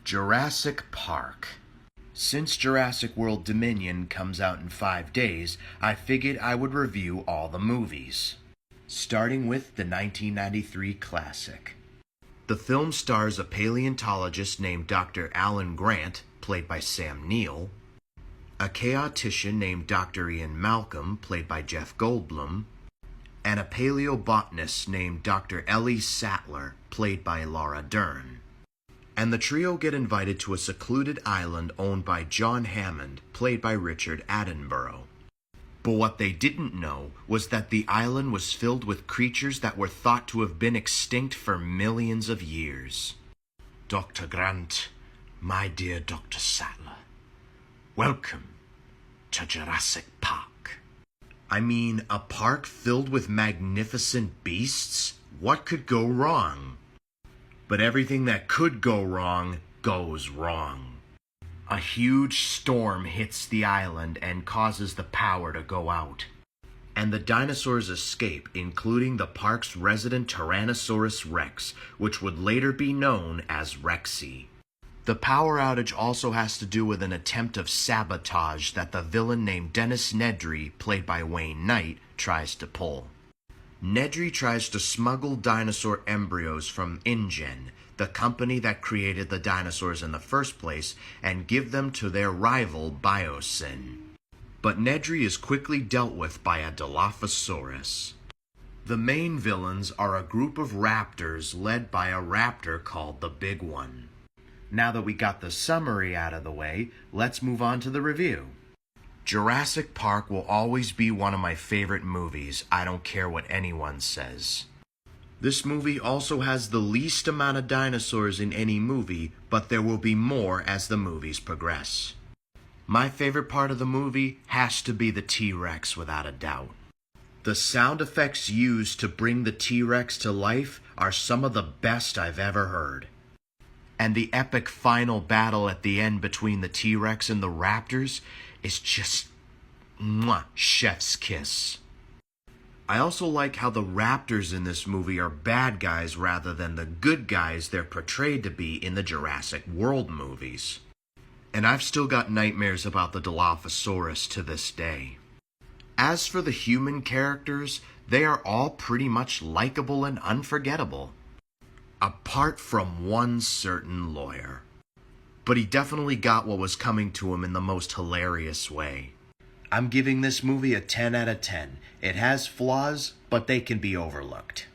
Jurassic Park. Since Jurassic World Dominion comes out in 5 days, I figured I would review all the movies. Starting with the 1993 classic. The film stars a paleontologist named Dr. Alan Grant, played by Sam Neill, a chaotician named Dr. Ian Malcolm, played by Jeff Goldblum, and a paleobotanist named Dr. Ellie Sattler, played by Laura Dern. And the trio get invited to a secluded island owned by John Hammond, played by Richard Attenborough. But what they didn't know was that the island was filled with creatures that were thought to have been extinct for millions of years. Dr. Grant, my dear Dr. Sattler, welcome to Jurassic Park. I mean, a park filled with magnificent beasts? What could go wrong? But everything that could go wrong goes wrong. A huge storm hits the island and causes the power to go out. And the dinosaurs escape, including the park's resident Tyrannosaurus Rex, which would later be known as Rexy. The power outage also has to do with an attempt of sabotage that the villain named Dennis Nedry, played by Wayne Knight, tries to pull. Nedry tries to smuggle dinosaur embryos from InGen, the company that created the dinosaurs in the first place, and give them to their rival Biosyn. But Nedry is quickly dealt with by a Dilophosaurus. The main villains are a group of raptors led by a raptor called the Big One. Now that we got the summary out of the way, let's move on to the review. Jurassic Park will always be one of my favorite movies, I don't care what anyone says. This movie also has the least amount of dinosaurs in any movie, but there will be more as the movies progress. My favorite part of the movie has to be the T-Rex without a doubt. The sound effects used to bring the T-Rex to life are some of the best I've ever heard. And the epic final battle at the end between the T-Rex and the raptors is just chef's kiss. I also like how the raptors in this movie are bad guys rather than the good guys they're portrayed to be in the Jurassic World movies. And I've still got nightmares about the Dilophosaurus to this day. As for the human characters, they are all pretty much likable and unforgettable. Apart from one certain lawyer. But he definitely got what was coming to him in the most hilarious way. I'm giving this movie a 10 out of 10. It has flaws, but they can be overlooked.